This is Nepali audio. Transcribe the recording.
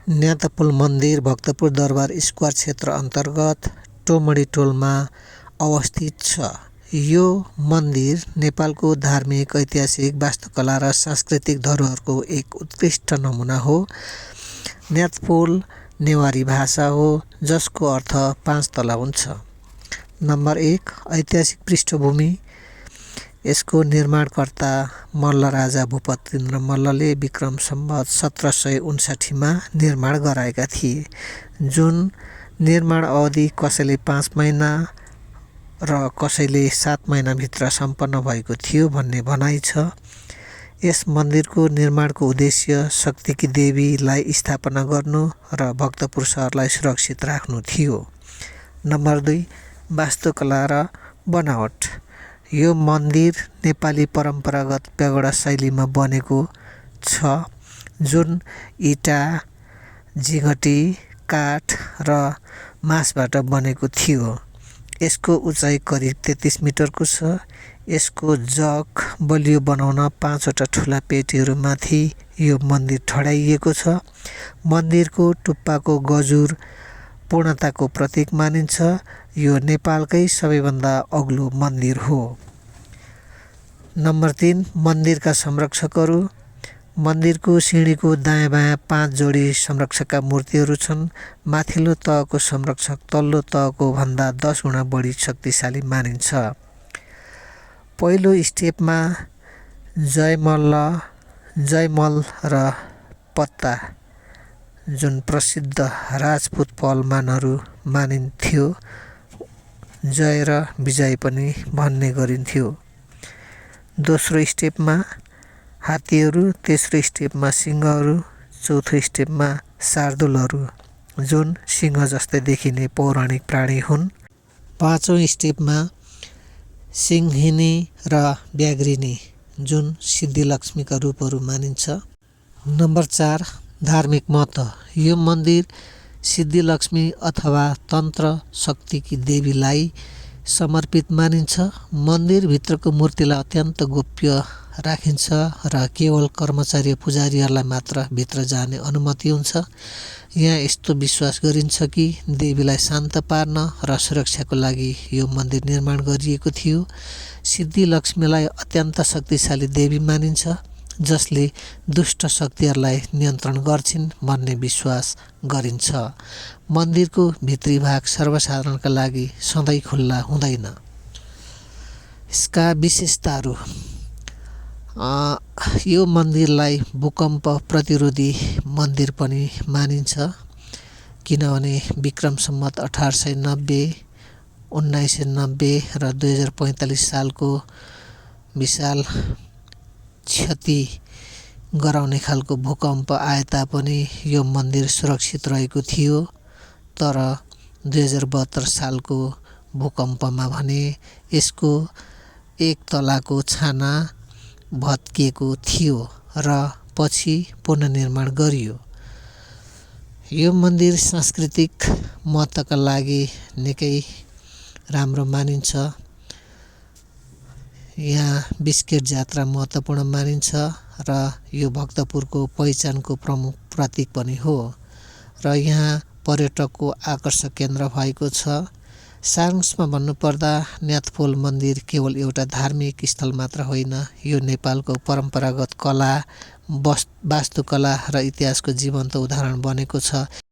न्यातपोल मन्दिर भक्तपुर दरबार स्क्वायर क्षेत्र अन्तर्गत टोमडी टोलमा अवस्थित छ। यो मन्दिर नेपालको धार्मिक, ऐतिहासिक, वास्तुकला र सांस्कृतिक धरोहरको एक उत्कृष्ट नमुना हो। न्यातपोल नेवारी भाषा हो जसको अर्थ 5 तला हुन्छ। नम्बर 1, ऐतिहासिक पृष्ठभूमि। यसको निर्माणकर्ता मल्ल राजा भूपतिन्द्र मल्लले विक्रम सम्वत 1759 मा निर्माण गराएका थिए, जुन निर्माण अवधि कसैले 5 महिना र कसैले 7 महिनाभित्र सम्पन्न भएको थियो भन्ने भनाइ छ। यस मन्दिरको निर्माणको उद्देश्य शक्तिकी देवीलाई स्थापना गर्नु र भक्तपुर सहरलाई सुरक्षित राख्नु थियो। नम्बर 2, वास्तुकला र बनावट। यो मन्दिर नेपाली परम्परागत प्यागोडा शैलीमा बनेको छ, जुन इँटा, झिँगटी, काठ र बाँसबाट बनेको थियो। यसको उचाइ करिब 33 मिटरको छ। यसको जग बलियो बनाउन 5 वटा ठुला पेटीहरूमाथि यो मन्दिर ठडाइएको छ। मन्दिरको टुप्पाको गजुर पूर्णताको प्रतीक मानिन्छ। यो नेपालकै सबैभन्दा अग्लो मन्दिर हो। नम्बर 3, मन्दिरका संरक्षकहरू। मन्दिरको सिँढीको दायाँ बायाँ 5 जोडी संरक्षकका मूर्तिहरू छन्। माथिल्लो तहको संरक्षक तल्लो तहको भन्दा 10 गुणा बढी शक्तिशाली मानिन्छ। पहिलो स्टेपमा जयमल र पत्ता, जुन प्रसिद्ध राजपूत पहलवानहरू मानिन्थ्यो, जय र विजय पनि भन्ने गरिन्थ्यो। दोस्रो स्टेपमा हात्तीहरू, तेस्रो स्टेपमा सिंहहरू, चौथो स्टेपमा शार्दूलहरू, जुन सिंह जस्तै देखिने पौराणिक प्राणी हुन्। पाँचौँ स्टेपमा सिंहिनी र व्याघ्रिनी, जुन सिद्धिलक्ष्मीका रूपहरू मानिन्छ। नम्बर 4, धार्मिक महत्त्व। यो मन्दिर सिद्धिलक्ष्मी अथवा तन्त्र शक्तिकी देवीलाई समर्पित मानिन्छ। मन्दिरभित्रको मूर्तिलाई अत्यन्त गोप्य राखिन्छ र केवल कर्मचारी पुजारीहरूलाई मात्र भित्र जाने अनुमति हुन्छ। यहाँ यस्तो विश्वास गरिन्छ कि देवीलाई शान्त पार्न र सुरक्षाको लागि यो मन्दिर निर्माण गरिएको थियो। सिद्धिलक्ष्मीलाई अत्यन्त शक्तिशाली देवी मानिन्छ, जसले दुष्ट शक्तिहरूलाई नियन्त्रण गर्छिन् भन्ने विश्वास गरिन्छ। मन्दिरको भित्री भाग सर्वसाधारणका लागि सधैँ खुल्ला हुँदैन। यसका विशेषताहरू। यो मन्दिरलाई भूकम्प प्रतिरोधी मन्दिर पनि मानिन्छ, किनभने विक्रम सम्वत 1890, 1990 र 2045 सालको विशाल क्षति गराउने खालको भूकम्प आए तापनि यो मन्दिर सुरक्षित रहेको थियो। तर 2072 सालको भूकम्पमा भने यसको 1 तलाको छाना भत्किएको थियो र पछि पुनर्निर्माण गरियो। यो मन्दिर सांस्कृतिक महत्त्वका लागि निकै राम्रो मानिन्छ। यहाँ बिस्केट जात्रा महत्त्वपूर्ण मानिन्छ र यो भक्तपुरको पहिचानको प्रमुख प्रतीक पनि हो र यहाँ पर्यटकको आकर्षक केन्द्र भएको छ। सारांशमा भन्नुपर्दा न्यातपोल मन्दिर केवल एउटा धार्मिक स्थल मात्र होइन, यो नेपालको परम्परागत कला, वास्तुकला र इतिहासको जीवन्त उदाहरण बनेको छ।